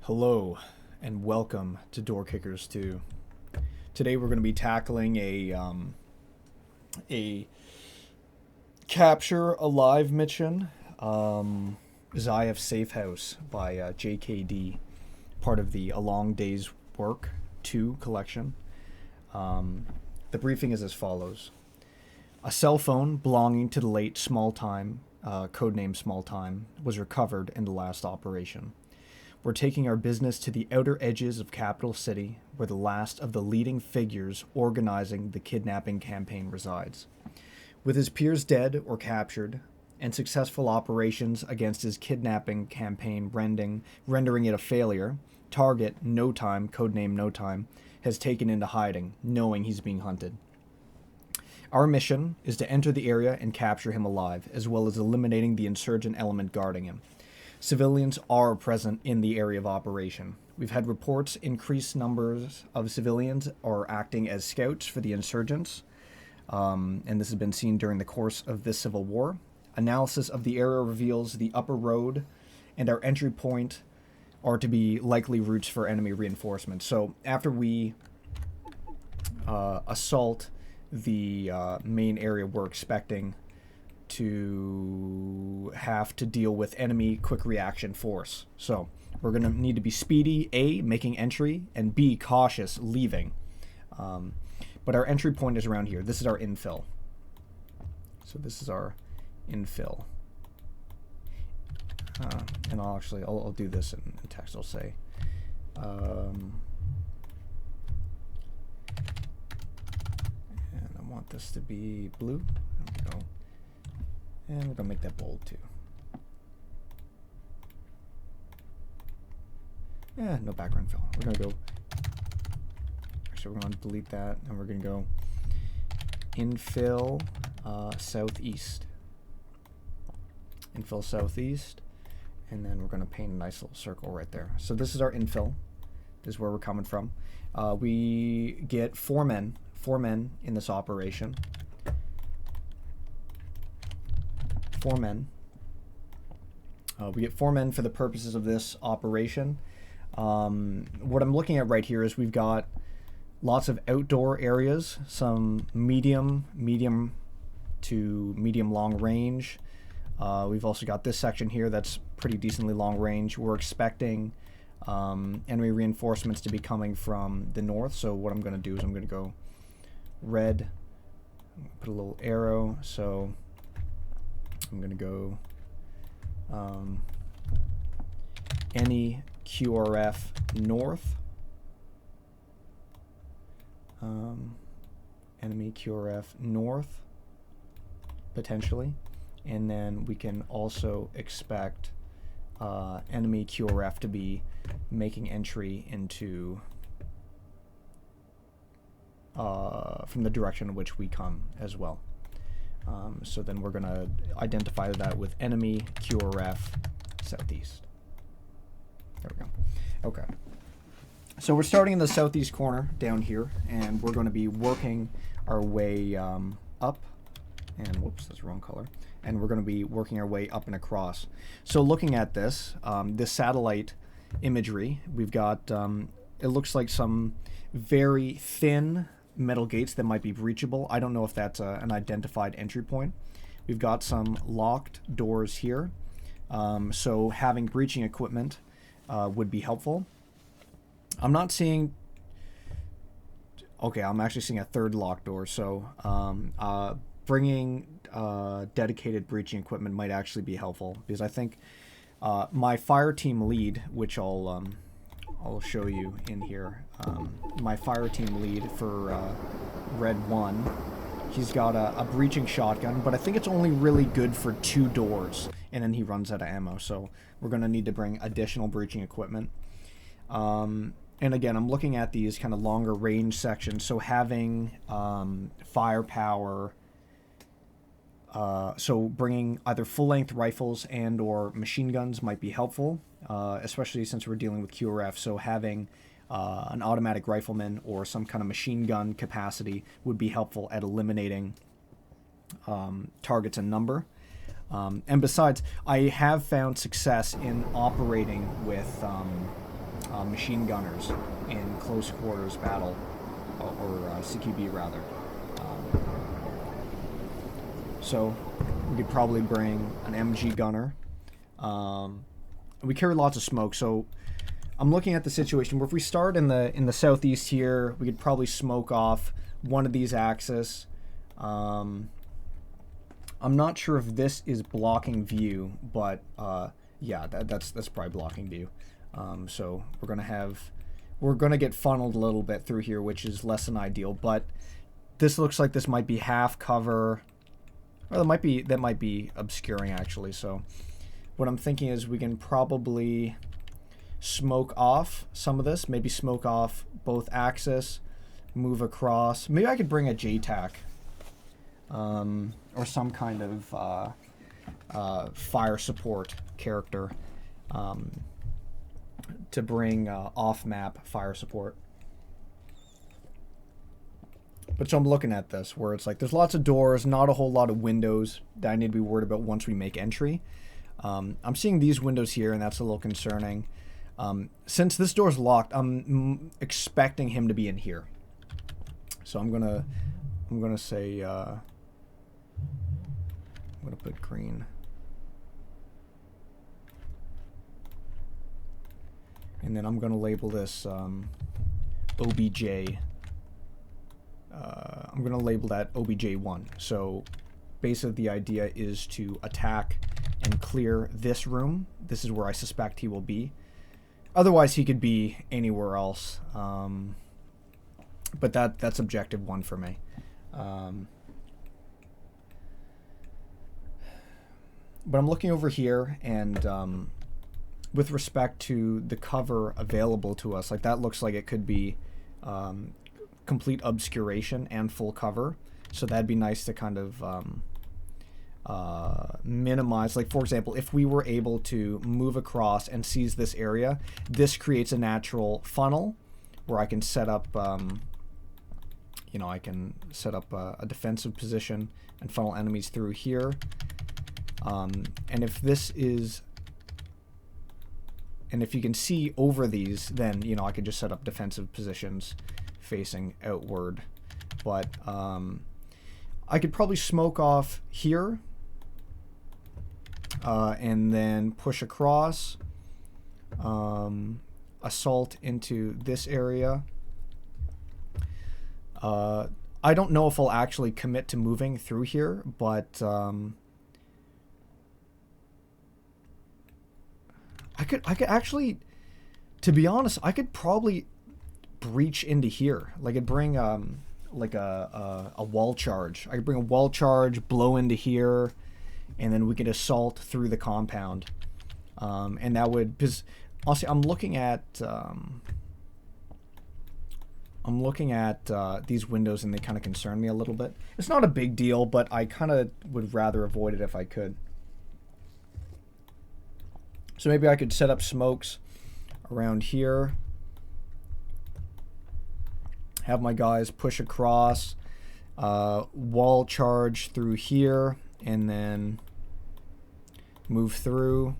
Hello and welcome to Door Kickers 2. Today we're going to be tackling a capture alive mission, Zaaef Safehouse by JKD, part of the A Long Day's Work 2 collection. The briefing is as follows. A cell phone belonging to the late Small Time, codename Small Time, was recovered in the last operation. We're taking our business to the outer edges of Capital City, where the last of the leading figures organizing the kidnapping campaign resides. With his peers dead or captured, and successful operations against his kidnapping campaign rendering it a failure, Target, No Time, codename No Time, has taken into hiding, knowing he's being hunted. Our mission is to enter the area and capture him alive, as well as eliminating the insurgent element guarding him. Civilians are present in the area of operation. We've had reports increased numbers of civilians are acting as scouts for the insurgents, and this has been seen during the course of this civil war. Analysis of the area reveals the upper road and our entry point are to be likely routes for enemy reinforcements. So after we assault the main area, we're expecting to have to deal with enemy quick reaction force. So we're going to need to be speedy, A, making entry, and B, cautious, leaving. But our entry point is around here. This is our infill. So this is our infill. And I'll do this in text. I'll say, and I want this to be blue. There we go. And we're going to make that bold too. Yeah, no background fill. We're going to go, actually we're going to delete that, and we're going to go infill southeast. Infill southeast, and then we're going to paint a nice little circle right there. So this is our infill. This is where we're coming from. We get four men in this operation. 4 men. We get 4 men for the purposes of this operation. What I'm looking at right here is we've got lots of outdoor areas, some medium to medium long range. We've also got this section here that's pretty decently long range. We're expecting enemy reinforcements to be coming from the north. So what I'm going to do is I'm going to go red, put a little arrow. So I'm going to go any QRF north, enemy QRF north, potentially, and then we can also expect enemy QRF to be making entry into from the direction in which we come as well. So then we're going to identify that with enemy QRF southeast. There we go. Okay. So we're starting in the southeast corner down here, and we're going to be working our way up. And whoops, that's the wrong color. And we're going to be working our way up and across. So looking at this, this satellite imagery, we've got, it looks like some very thin metal gates that might be breachable. I don't know if that's an identified entry point. We've got some locked doors here, so having breaching equipment would be helpful. I'm not seeing, okay, I'm actually seeing a third locked door, so bringing dedicated breaching equipment might actually be helpful, because I think my fire team lead, which I'll show you in here. My fire team lead for Red 1, he's got a breaching shotgun, but I think it's only really good for 2 doors, and then he runs out of ammo, so we're going to need to bring additional breaching equipment. And again, I'm looking at these kind of longer range sections, so having firepower, so bringing either full-length rifles and or machine guns might be helpful, especially since we're dealing with QRF. So having an automatic rifleman or some kind of machine gun capacity would be helpful at eliminating targets in number. And besides, I have found success in operating with machine gunners in close quarters battle, or CQB rather. So we could probably bring an MG gunner. We carry lots of smoke, so I'm looking at the situation where if we start in the southeast here, we could probably smoke off one of these axes. I'm not sure if this is blocking view, but yeah, that's probably blocking view. So we're gonna get funneled a little bit through here, which is less than ideal. But this looks like this might be half cover, or that might be obscuring actually. So what I'm thinking is we can probably smoke off some of this, maybe smoke off both axes, move across. Maybe I could bring a JTAC, or some kind of fire support character, to bring off-map fire support. But so I'm looking at this where it's like there's lots of doors, not a whole lot of windows that I need to be worried about once we make entry. I'm seeing these windows here, and that's a little concerning. Since this door's locked, I'm expecting him to be in here. So I'm gonna say I'm gonna put green. And then I'm gonna label this OBJ. I'm gonna label that OBJ1. So basically the idea is to attack and clear this room. This is where I suspect he will be. Otherwise he could be anywhere else. But that's objective 1 for me. But I'm looking over here, and with respect to the cover available to us, like that looks like it could be complete obscuration and full cover. So that'd be nice to kind of minimize. Like for example, if we were able to move across and seize this area, this creates a natural funnel where I can set up, you know, I can set up a defensive position and funnel enemies through here. And if this is, and if you can see over these, then, you know, I could just set up defensive positions facing outward. But I could probably smoke off here, and then push across, assault into this area. I don't know if I'll actually commit to moving through here, but I could actually, to be honest, I could probably breach into here. Like I'd bring like a wall charge. I could bring a wall charge, blow into here, and then we could assault through the compound. And that would, because honestly, I'm looking at these windows, and they kind of concern me a little bit. It's not a big deal, but I kind of would rather avoid it if I could. So maybe I could set up smokes around here. Have my guys push across, wall charge through here, and then move through.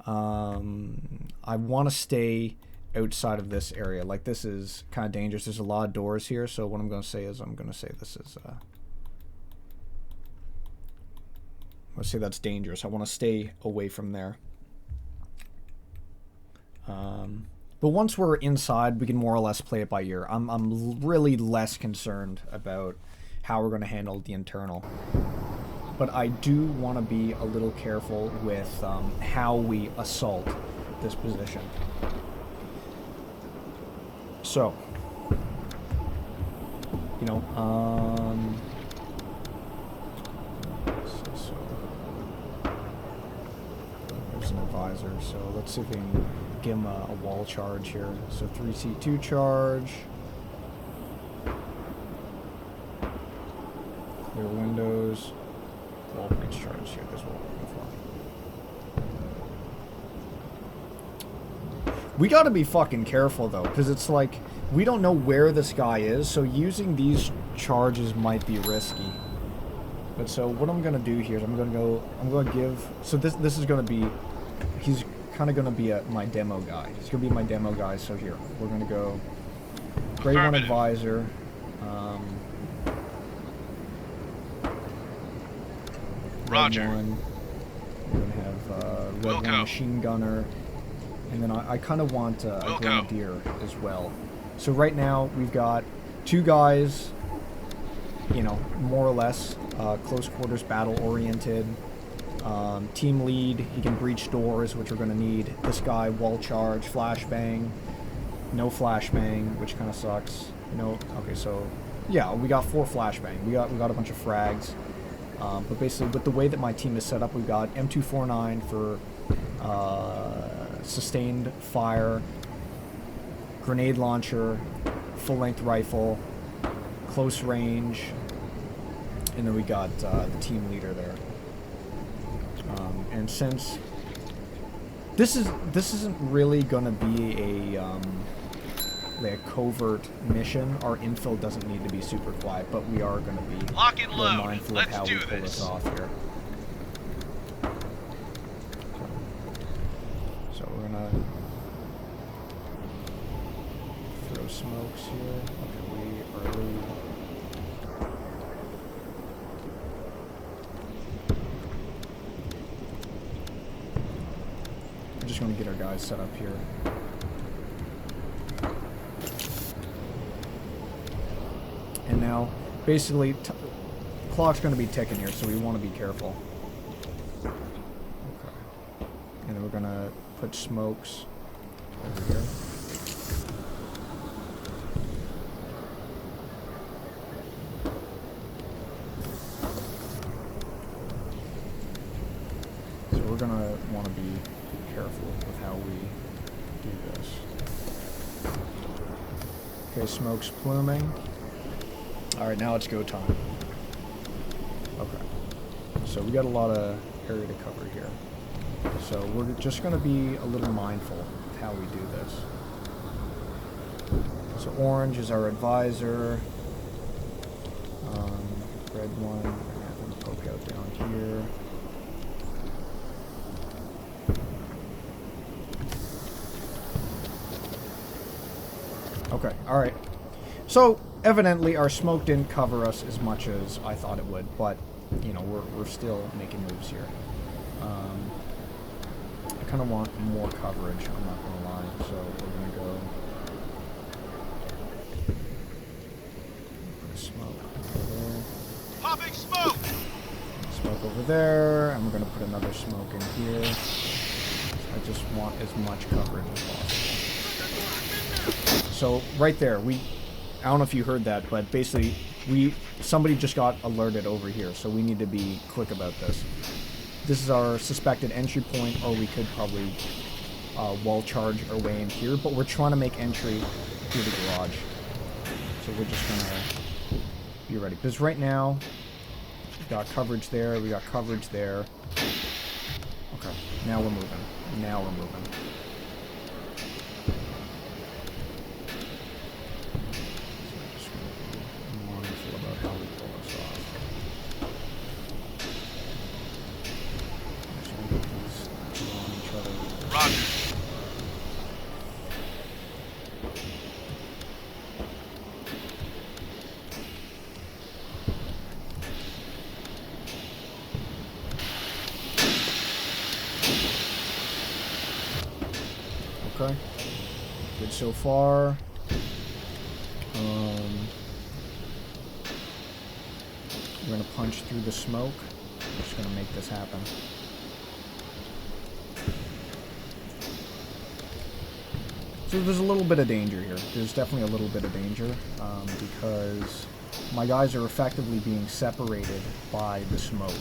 I want to stay outside of this area. Like this is kind of dangerous. There's a lot of doors here, so what I'm going to say is I'm going to say this is let's say that's dangerous. I want to stay away from there. But once we're inside, we can more or less play it by ear. I'm really less concerned about how we're going to handle the internal. But I do want to be a little careful with how we assault this position. So, you know, there's an advisor, so let's see if we can give him a wall charge here. So 3C2 charge. Clear windows. Wall breach charge here, that's what we're looking for. We gotta be fucking careful though, because it's like, we don't know where this guy is, so using these charges might be risky. But so what I'm gonna do here is I'm gonna give, so this is gonna be, he's kind of going to be my demo guy. He's going to be my demo guy. So here, we're going to go Grade 1 Advisor. Roger. One. We're going to have Red 1 Machine Gunner. And then I kind of want a Grenadier as well. So right now, we've got 2 guys, you know, more or less close quarters battle oriented. Team lead, he can breach doors, which we're going to need. This guy, wall charge, flashbang. No flashbang, which kind of sucks. No, okay, so yeah, we got 4 flashbang. We got a bunch of frags. But basically, with the way that my team is set up, we've got M249 for sustained fire, grenade launcher, full-length rifle, close range, and then we got the team leader there. And since this isn't really gonna be a covert mission, our infill doesn't need to be super quiet, but we are gonna be mindful of how we pull this off here. So we're gonna throw smokes here. Okay, we early. I'm just going to get our guys set up here. And now, basically, clock's going to be ticking here, so we want to be careful. Okay. And then we're going to put smokes over here. So we're going to want to be careful with how we do this. Okay, smoke's pluming. Alright, now it's go time. Okay. So we got a lot of area to cover here. So we're just going to be a little mindful of how we do this. So orange is our advisor. Red one, we're going to have them poke out down here. Okay, alright. So, evidently our smoke didn't cover us as much as I thought it would, but, you know, we're still making moves here. I kind of want more coverage, I'm not going to lie, so we're going to go... Put a smoke over there. Popping smoke! Smoke over there, and we're going to put another smoke in here. I just want as much coverage as possible. So right there, I don't know if you heard that, but basically somebody just got alerted over here, so we need to be quick about this. This is our suspected entry point, or we could probably wall charge our way in here, but we're trying to make entry through the garage. So we're just gonna be ready. Because right now, we've got coverage there, we got coverage there. Okay, now we're moving. Now we're moving. Okay. Good so far. We're gonna punch through the smoke. I'm just gonna make this happen. So there's a little bit of danger here. There's definitely a little bit of danger because my guys are effectively being separated by the smoke.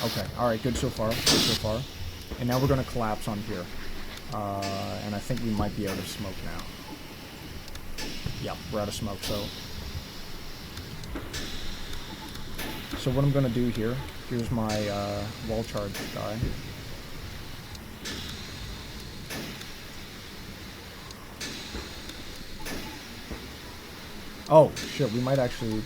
Okay, alright, good so far, good so far. And now we're going to collapse on here. And I think we might be out of smoke now. Yeah, we're out of smoke, so what I'm going to do here, here's my wall charge guy. Oh, shit, we might actually...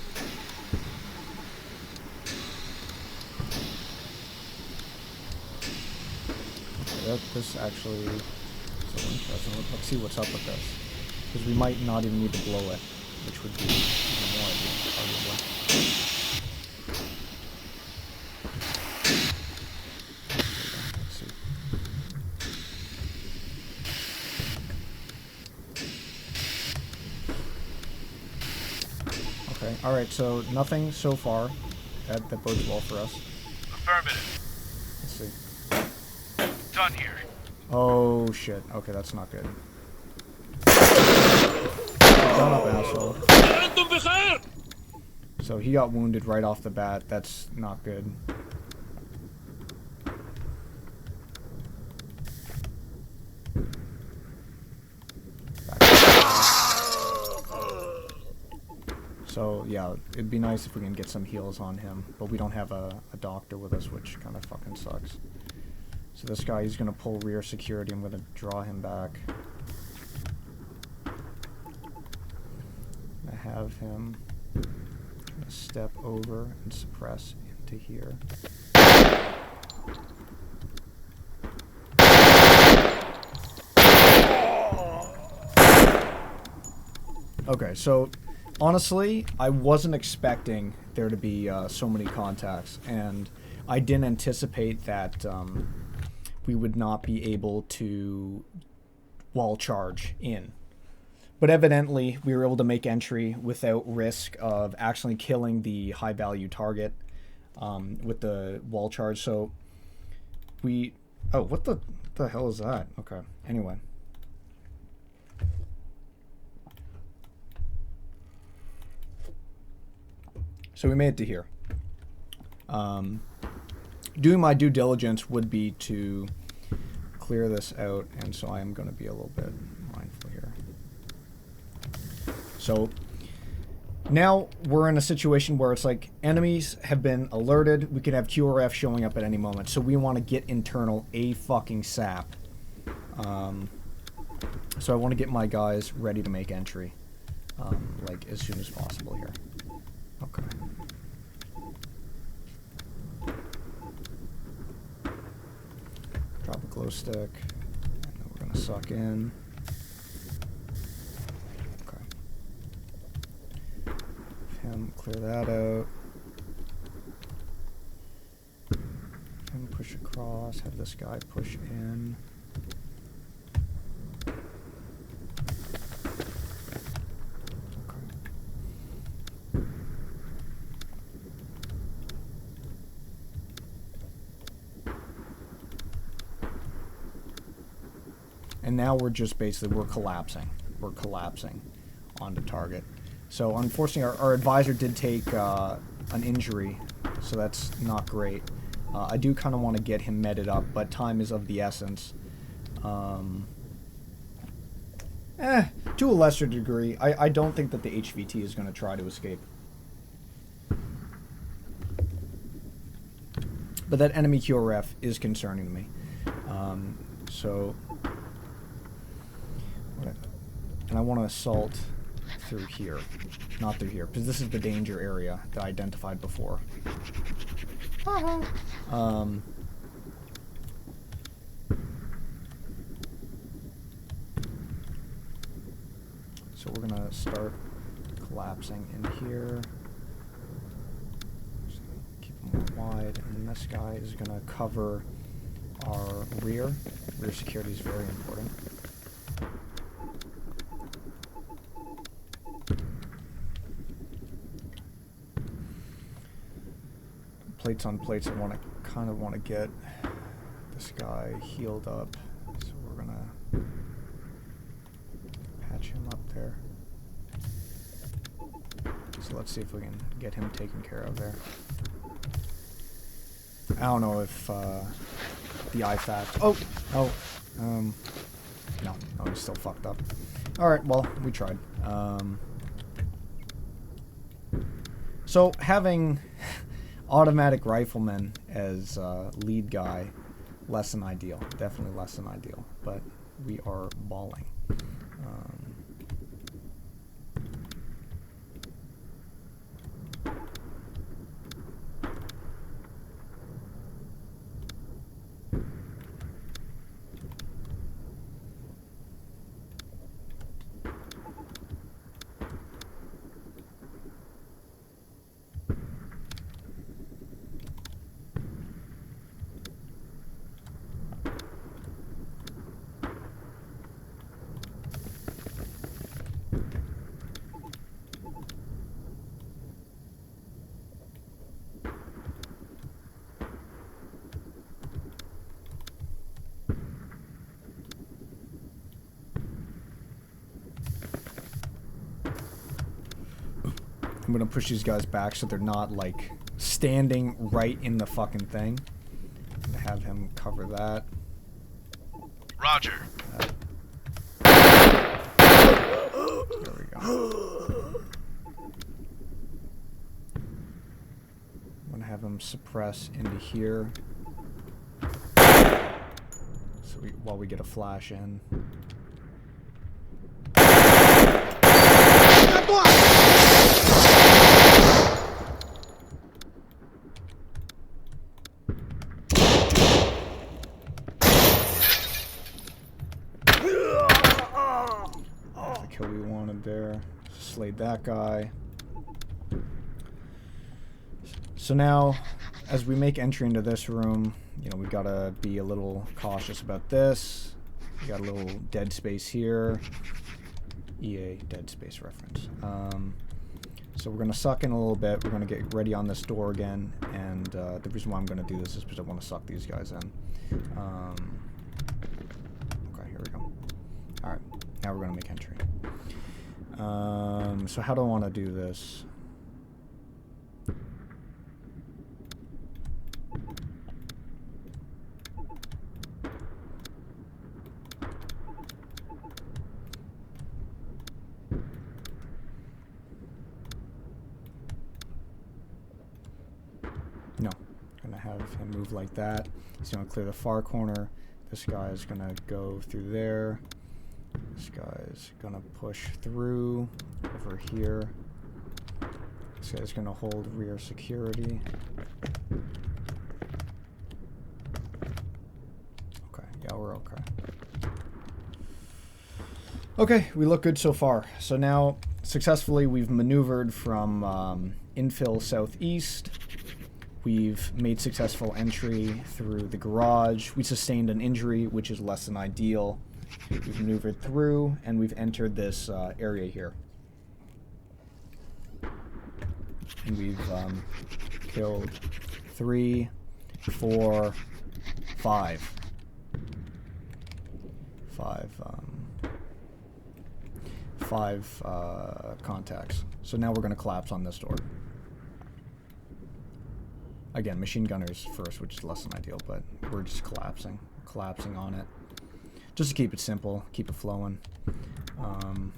this actually is so interesting. Let's see what's up with this. Because we might not even need to blow it, which would be even more ideal, arguably. Let's see. Okay, alright, so nothing so far. That bodes well for us. Affirmative. Let's see. Done here. Oh shit. Okay, that's not good. Shut up, asshole. So he got wounded right off the bat. That's not good. So yeah, it'd be nice if we can get some heals on him, but we don't have a doctor with us, which kind of fucking sucks. So this guy, he's gonna pull rear security. I'm gonna draw him back. I have him step over and suppress into here. Okay, so honestly, I wasn't expecting there to be so many contacts, and I didn't anticipate that we would not be able to wall charge in. But evidently, we were able to make entry without risk of actually killing the high-value target with the wall charge. So we... Oh, what the hell is that? Okay, anyway. So we made it to here. Doing my due diligence would be to clear this out, and so I am going to be a little bit mindful here. So now we're in a situation where it's like enemies have been alerted. We could have QRF showing up at any moment, so we want to get internal ASAP. So I want to get my guys ready to make entry, like as soon as possible here. Okay. Drop a glow stick, and then we're gonna suck in. Okay. Have him clear that out. Have him push across. Have this guy push in. And now we're just basically, we're collapsing. We're collapsing onto target. So unfortunately, our advisor did take an injury, so that's not great. I do kind of want to get him medded up, but time is of the essence. To a lesser degree. I don't think that the HVT is going to try to escape. But that enemy QRF is concerning to me. So... And I want to assault through here, not through here, because this is the danger area that I identified before. So we're going to start collapsing in here. So keep them wide, and this guy is going to cover our rear. Rear security is very important. Plates on plates, I kind of want to get this guy healed up, so we're gonna patch him up there. So let's see if we can get him taken care of there. I don't know if the IFAC... No, he's still fucked up. Alright, well, we tried. So having automatic rifleman as lead guy, less than ideal. Definitely less than ideal. But we are balling. I'm gonna push these guys back so they're not like standing right in the fucking thing. I'm gonna have him cover that. Roger. There we go. I'm gonna have him suppress into here. So while we get a flash in. That's the kill we wanted there. Slayed that guy. So now, as we make entry into this room, you know, we gotta be a little cautious about this. We got a little dead space here. EA Dead Space reference. So we're gonna suck in a little bit. We're gonna get ready on this door again, and the reason why I'm gonna do this is because I want to suck these guys in. Okay, here we go. All right, now we're gonna make entry. So how do I want to do this? No, I'm gonna have him move like that. He's gonna clear the far corner. This guy's gonna go through there. This guy's gonna push through over here. This guy's gonna hold rear security. Okay, yeah, we're okay. Okay, we look good so far. So now, successfully, we've maneuvered from infill southeast. We've made successful entry through the garage. We sustained an injury, which is less than ideal. We've maneuvered through, and we've entered this area here. And we've killed 3, 4, 5. 5 contacts. So now we're going to collapse on this door. Again, machine gunners first, which is less than ideal, but we're just collapsing on it. Just to keep it simple, keep it flowing. I'm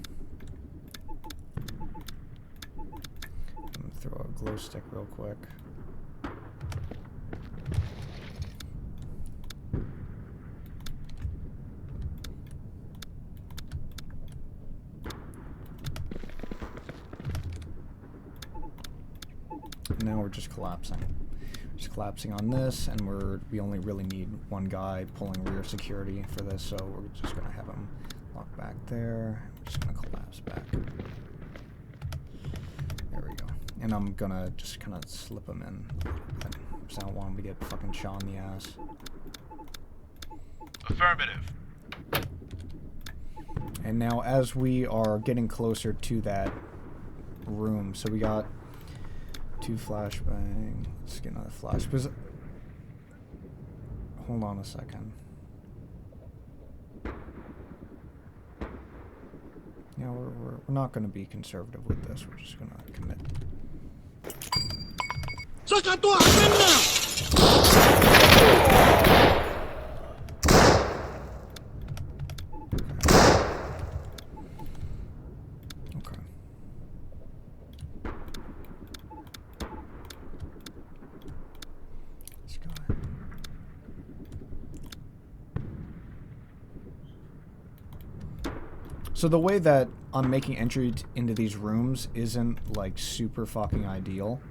gonna throw a glow stick real quick. Now we're just collapsing. Just collapsing on this, and we only really need one guy pulling rear security for this, so we're just gonna have him lock back there. We're just gonna collapse back. There we go. And I'm gonna just kind of slip him in, because I don't want him to get fucking shot in the ass. Affirmative. And now, as we are getting closer to that room, so we got 2 flashbang. Let's get another flash. Hold on a second. Yeah, we're not going to be conservative with this. We're just going to commit. So the way that I'm making entry into these rooms isn't like super fucking ideal,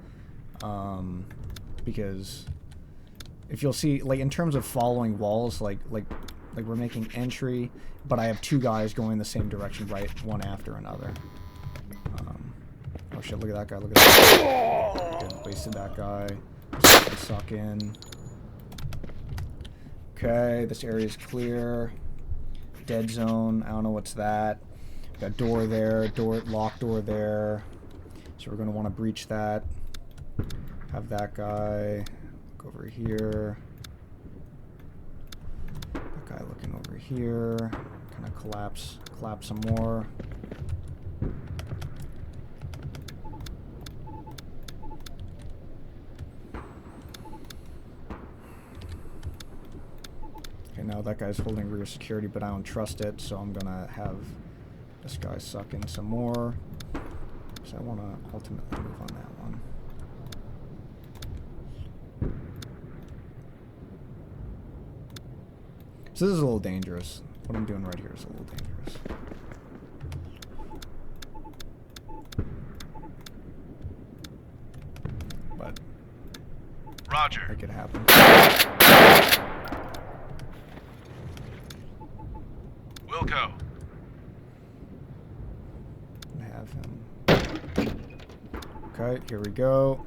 because if you'll see, like in terms of following walls, like we're making entry, but I have 2 guys going the same direction, right, one after another. Oh shit! Look at that guy! Look at that! Good, wasted that guy. Suck in. Okay, this area is clear. Dead zone. I don't know what's that. Got door there. Locked door there. So we're gonna want to breach that. Have that guy look over here. That guy looking over here. Kind of collapse some more. Okay, now that guy's holding rear security, but I don't trust it, so I'm gonna have this guy suck in some more. So I want to ultimately move on that one. So this is a little dangerous. What I'm doing right here is a little dangerous. But Roger. make it happen. Wilco. Have him. Okay, here we go.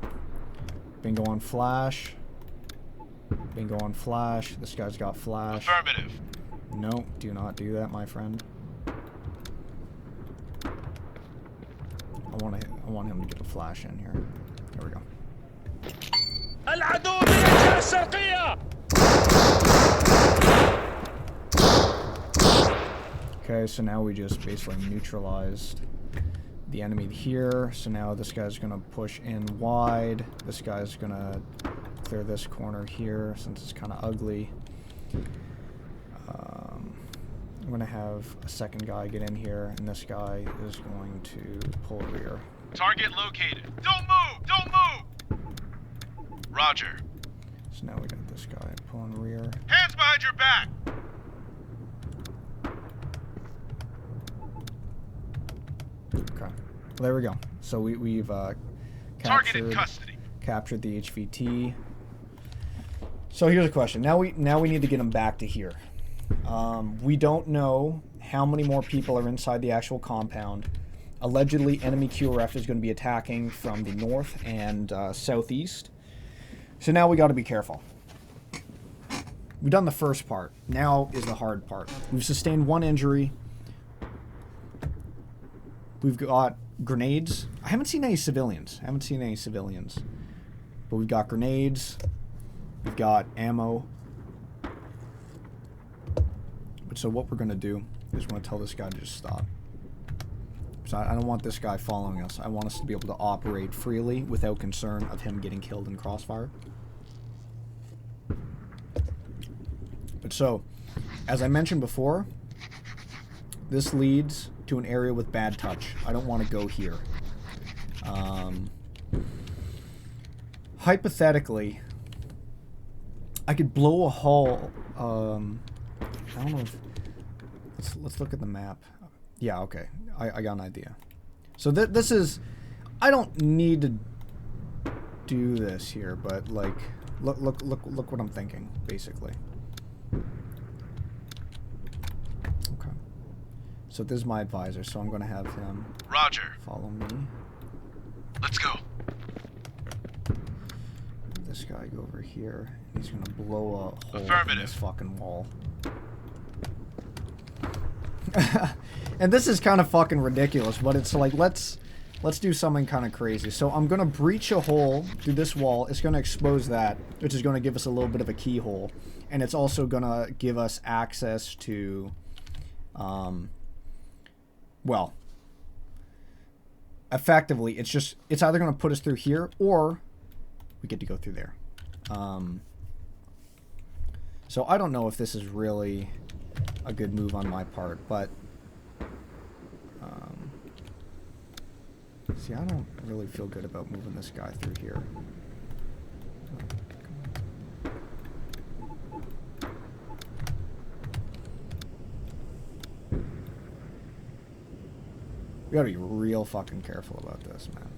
Bingo on flash. Bingo on flash. This guy's got flash. Affirmative. No, do not do that, my friend. I want him to get a flash in here. There we go. العدو بالجهة الشرقية. Okay, so now we just basically neutralized the enemy here. So now this guy's gonna push in wide. This guy's gonna clear this corner here since it's kind of ugly. I'm gonna have a second guy get in here, and this guy is going to pull rear. Target located. Don't move! Don't move! Roger. So now we got this guy pulling rear. Hands behind your back! Okay. Well, there we go. So we've Target in custody. captured the HVT. So here's a question. Now we need to get him back to here. We don't know how many more people are inside the actual compound. Allegedly, enemy QRF is going to be attacking from the north and southeast. So now we got to be careful. We've done the first part. Now is the hard part. We've sustained one injury. We've got grenades. I haven't seen any civilians. But we've got grenades. We've got ammo. But so what we're going to do is we're going to tell this guy to just stop. So I don't want this guy following us. I want us to be able to operate freely without concern of him getting killed in crossfire. But so, as I mentioned before, this leads to an area with bad touch. I don't want to go here. Hypothetically, I could blow a hole. I don't know if... Let's look at the map. Yeah, okay. I got an idea. So this is... I don't need to do this here, but like... Look what I'm thinking, basically. Okay. So this is my advisor, so I'm going to have him... Roger. Follow me. Let's go. This guy go over here. He's going to blow a hole in this fucking wall. And this is kind of fucking ridiculous, but it's like, let's do something kind of crazy. So I'm going to breach a hole through this wall. It's going to expose that, which is going to give us a little bit of a keyhole. And it's also going to give us access to, well, effectively, it's either going to put us through here or we get to go through there. So I don't know if this is really a good move on my part, but see, I don't really feel good about moving this guy through here. We gotta be real fucking careful about this, man.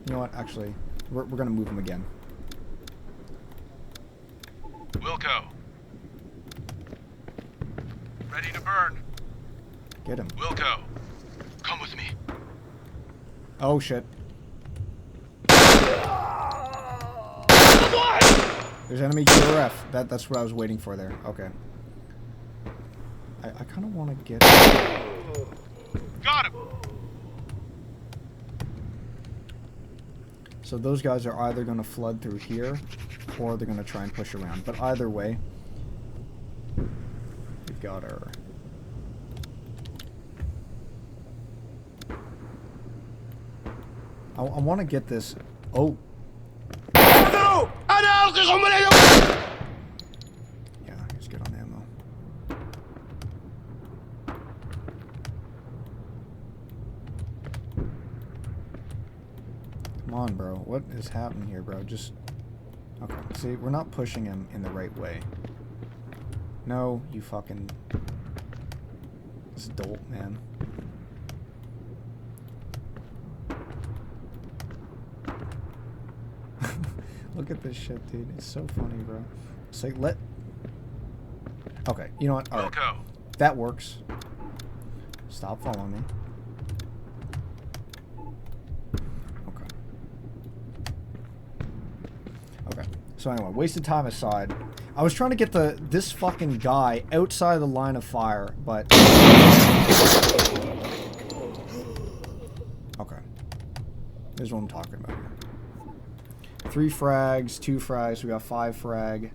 You know what? Actually, we're gonna move him again. Wilco. Ready to burn. Get him. Wilco. Come with me. Oh shit. There's enemy QRF. That's what I was waiting for there. Okay. I kind of want to get... Got him. So those guys are either going to flood through here, or they're going to try and push around. But either way, we've got our... I want to get this... Oh! Yeah, he's good on ammo. Come on, bro. What is happening here, bro? Just... Okay, see, we're not pushing him in the right way. No, you fucking... This dolt, man. Look at this shit, dude. It's so funny, bro. It's like, let... Okay, you know what? Alright. That works. Stop following me. Okay. Okay. So anyway, wasted time aside. I was trying to get this fucking guy outside of the line of fire, but... Okay. This is what I'm talking about here. 3 frags, 2 frags, we got 5 frag.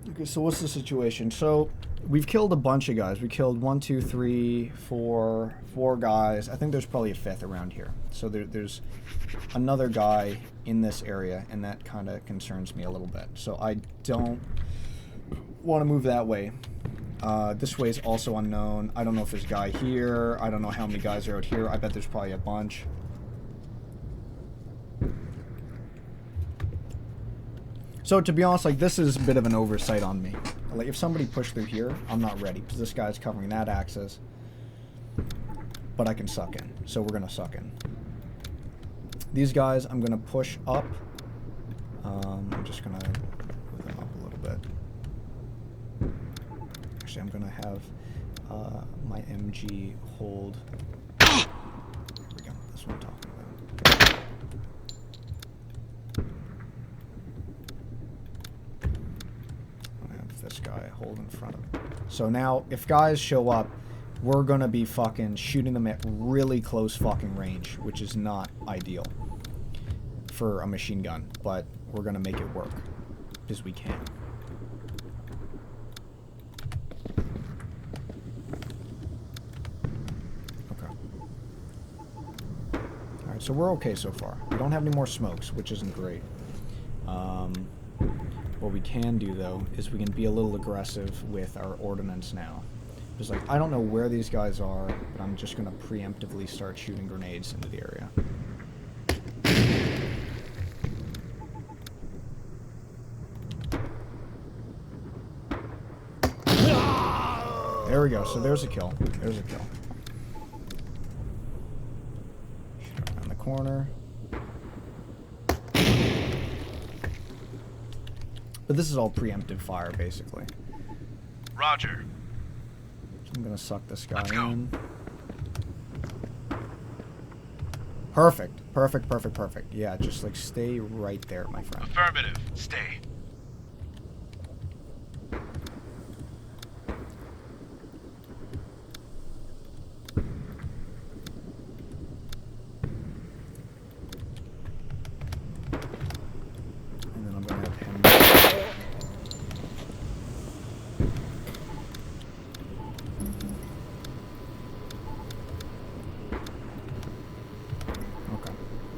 Okay, so what's the situation? So we've killed a bunch of guys. We killed 1, 2, 3, 4 guys. I think there's probably a 5th around here. So there's another guy in this area, and that kind of concerns me a little bit. So I don't want to move that way. This way is also unknown. I don't know if there's a guy here. I don't know how many guys are out here. I bet there's probably a bunch. So to be honest, like, this is a bit of an oversight on me. Like, if somebody pushed through here, I'm not ready, because this guy's covering that axis. But I can suck in, so we're gonna suck in. These guys, I'm gonna push up. I'm just gonna move them up a little bit. Actually, I'm gonna have my MG hold. There we go. That's what I'm talking about. This guy hold in front of him. So now, if guys show up, we're gonna be fucking shooting them at really close fucking range, which is not ideal for a machine gun, but we're gonna make it work as we can. Okay. Alright, so we're okay so far. We don't have any more smokes, which isn't great. What we can do, though, is we can be a little aggressive with our ordnance now. Because, like, I don't know where these guys are, but I'm just going to preemptively start shooting grenades into the area. There we go. So there's a kill. There's a kill. Shoot around the corner. But this is all preemptive fire, basically. Roger. So I'm gonna suck this guy in. Perfect. Perfect, perfect, perfect. Yeah, just, like, stay right there, my friend. Affirmative. Stay.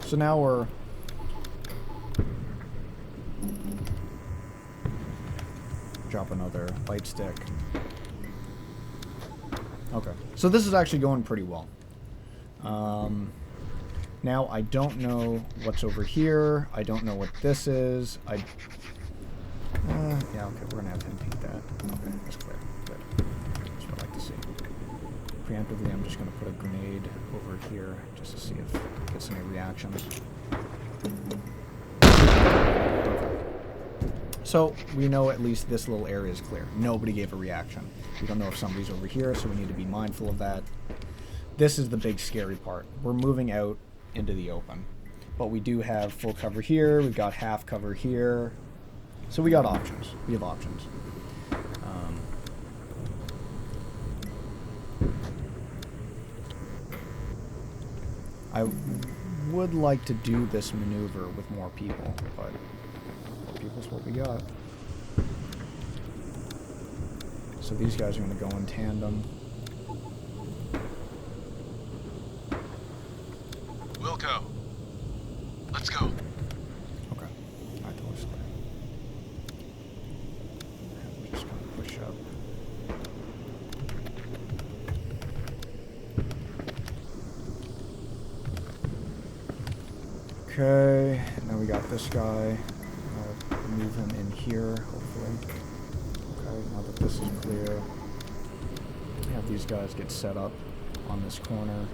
So now we're... Drop another light stick. Okay. So this is actually going pretty well. Now I don't know what's over here. I don't know what this is. Yeah, okay, we're gonna have him peek that. Okay, that's clear. Good. That's what I like to see. Preemptively, I'm just gonna put a grenade over here just to see if it gets any reactions. So we know at least this little area is clear. Nobody gave a reaction. We don't know if somebody's over here, so we need to be mindful of that. This is the big scary part. We're moving out into the open. But we do have full cover here. We've got half cover here. So we got options. We have options. I would like to do this maneuver with more people, but more people's what we got. So these guys are going to go in tandem. Wilco. Let's go. Okay. Alright, that looks clear. We're just going to push up. Okay, now we got this guy. I'll move him in here, hopefully. Okay, now that this is clear, have these guys get set up on this corner.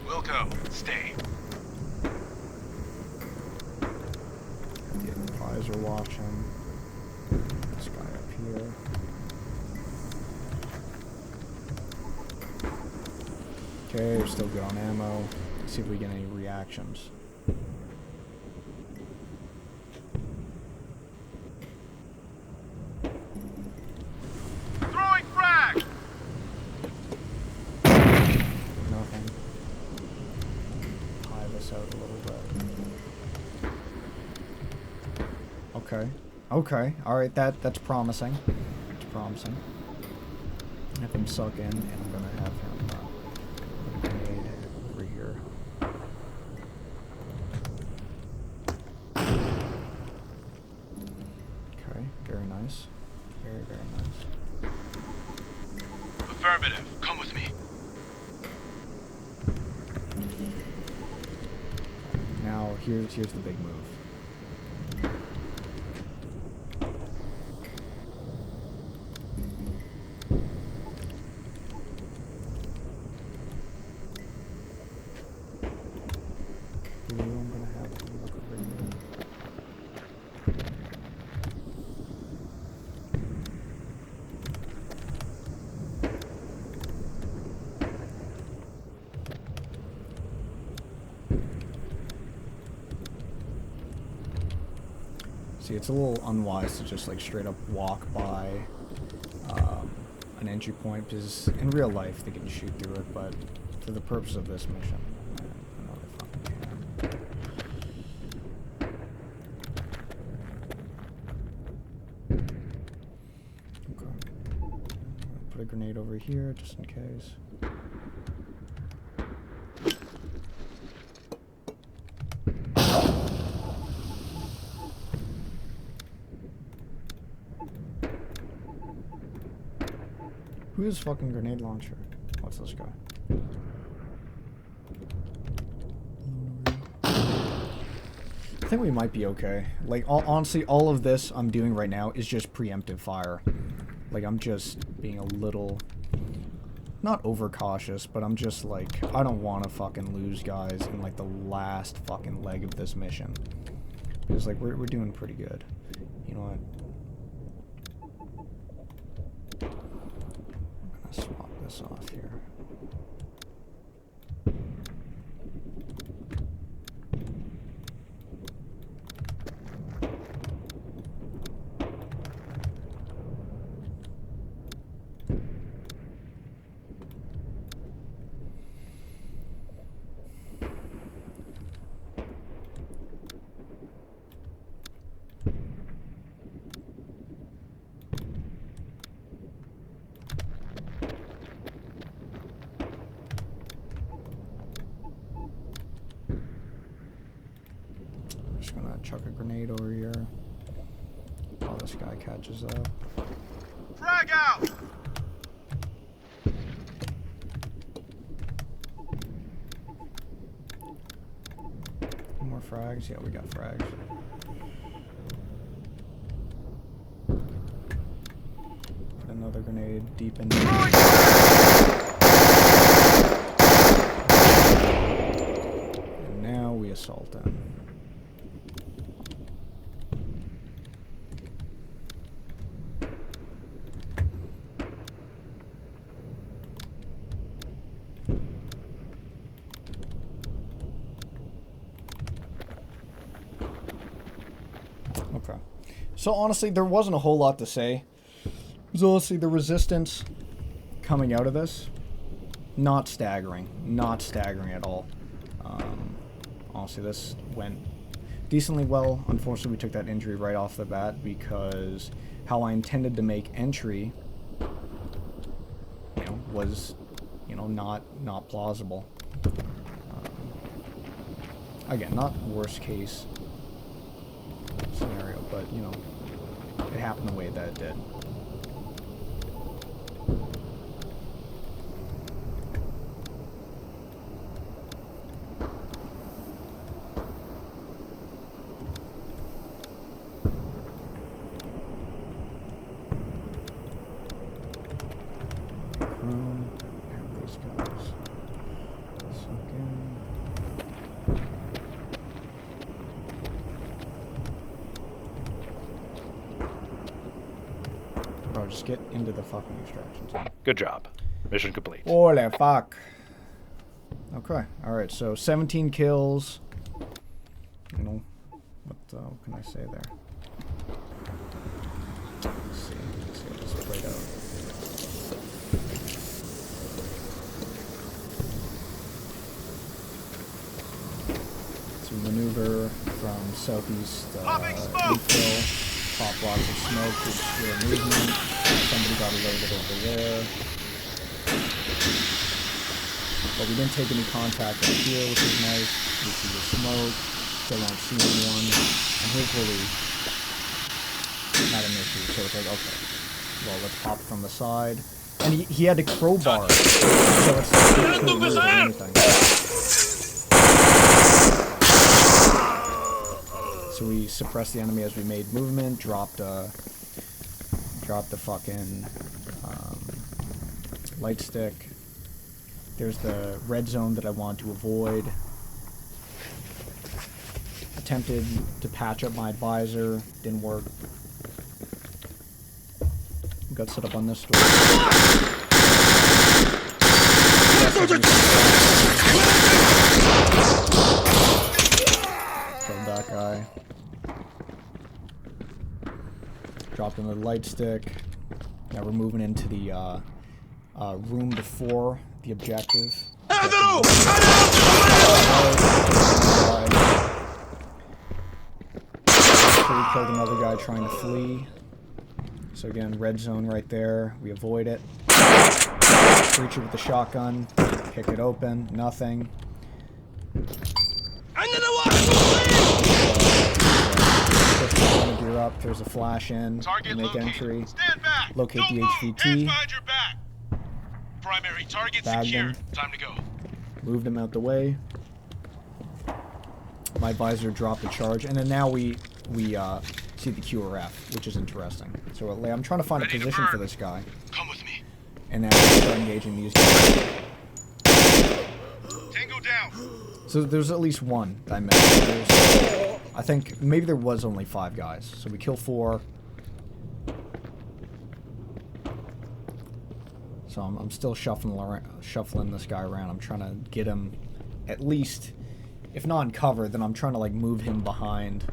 Wilco, stay. The advisor watching. This guy up here. Okay, we're still good on ammo. Let's see if we get any reactions. Throwing frag! Nothing. High this out a little bit. Okay. Okay. Alright, that's promising. It's promising. Have him suck in, and I'm gonna have him put a grenade over here. Okay, very nice. Very, very nice. Affirmative. Come with me. Now here's the big move. Blue, I'm gonna have to look over here. See, it's a little unwise to just like straight up walk by an entry point, because in real life they can shoot through it, but for the purpose of this mission, I know they fucking can. Okay. Put a grenade over here just in case. Who's fucking grenade launcher? What's this guy? I think we might be okay. Like, honestly, all of this I'm doing right now is just preemptive fire. Like, I'm just being a little... not overcautious, but I'm just like, I don't want to fucking lose guys in, like, the last fucking leg of this mission. Because, like, we're doing pretty good. You know what? Swap this off here. Just gonna chuck a grenade over here while this guy catches up. Frag out! More frags? Yeah, we got frags. Put another grenade deep in there. And now we assault them. Okay. So honestly, there wasn't a whole lot to say. So honestly, the resistance coming out of this, not staggering. Not staggering at all. Honestly, this went decently well. Unfortunately, we took that injury right off the bat because how I intended to make entry, you know, was, you know, not plausible. Again, not worst case scenario, but, you know, it happened the way that it did. these guys. Bro, just get into the fucking extraction zone. Good job. Mission complete. Holy fuck. Okay, alright, so 17 kills. You know, what can I say there? Let's see how this played out. So maneuver from southeast infill, pop lots of smoke to obscure movement. Somebody got alerted over there. But we didn't take any contact up here, which is nice. We see the smoke, still don't see anyone. And here's where we had an issue. So it's like, okay, well, let's pop from the side. And he had to crowbar it. So it's like, he couldn't move or anything. So we suppressed the enemy as we made movement, dropped the fucking light stick. There's the red zone that I want to avoid. Attempted to patch up my visor, didn't work. Got set up on this door. Killed that guy. Dropped another light stick. Now we're moving into the room before the objective. Killed another guy trying to flee. So again, red zone right there. We avoid it. Breach it with the shotgun. Pick it open. Nothing. I'm gonna walk Push the gear up. There's a flash in. Target Make located. entry. Stand back. Locate Don't the move. HVT. Hands behind your back. Primary target Bag secured. them. Time to go. Moved him out the way. My visor dropped the charge, and then now we see the QRF, which is interesting. So I'm trying to find Ready a to position burn. for this guy, Come with me. and then we start engaging these guys. Tango down. So there's at least one that I missed. I think maybe there was only 5 guys. So we kill 4. So I'm still shuffling this guy around. I'm trying to get him at least, if not in cover, then I'm trying to like move him behind.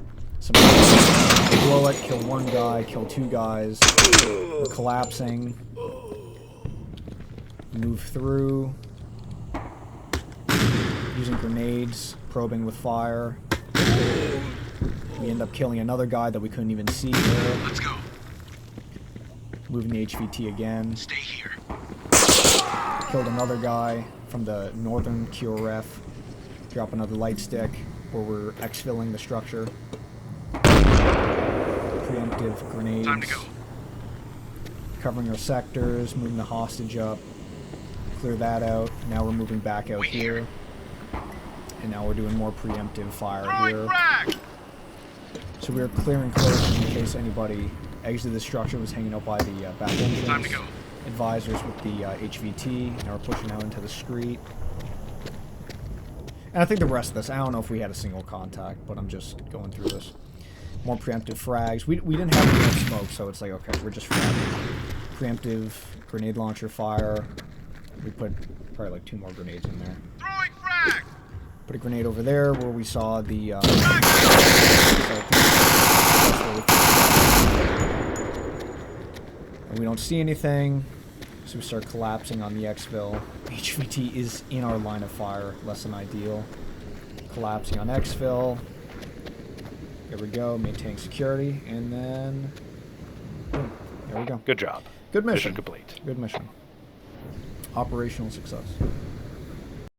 Blow it, kill 1 guy, kill 2 guys. We're collapsing. Move through. Using grenades, probing with fire. We end up killing another guy that we couldn't even see there. Let's go. Moving the HVT again. Stay here. Killed another guy from the northern QRF. Drop another light stick where we're exfilling the structure. Preemptive grenades. Time to go. Covering our sectors, moving the hostage up. Clear that out. Now we're moving back out Wait here. And now we're doing more preemptive fire Throwing here. frag. So we were clearing close in case anybody exited the structure, was hanging out by the back entrance. Time to go. Advisors with the HVT. Now we're pushing out into the street. And I think the rest of this, I don't know if we had a single contact, but I'm just going through this. More preemptive frags. We didn't have any smoke, so it's like, okay, we're just fragging. Preemptive grenade launcher fire. We put probably like 2 more grenades in there. Throwing frag. Put a grenade over there where we saw the and we don't see anything, so we start collapsing on the exfil. HVT is in our line of fire, less than ideal. Collapsing on exfil. There we go, maintaining security, and then boom, there we go. Good job. Good mission. Mission complete. Good mission. Operational success.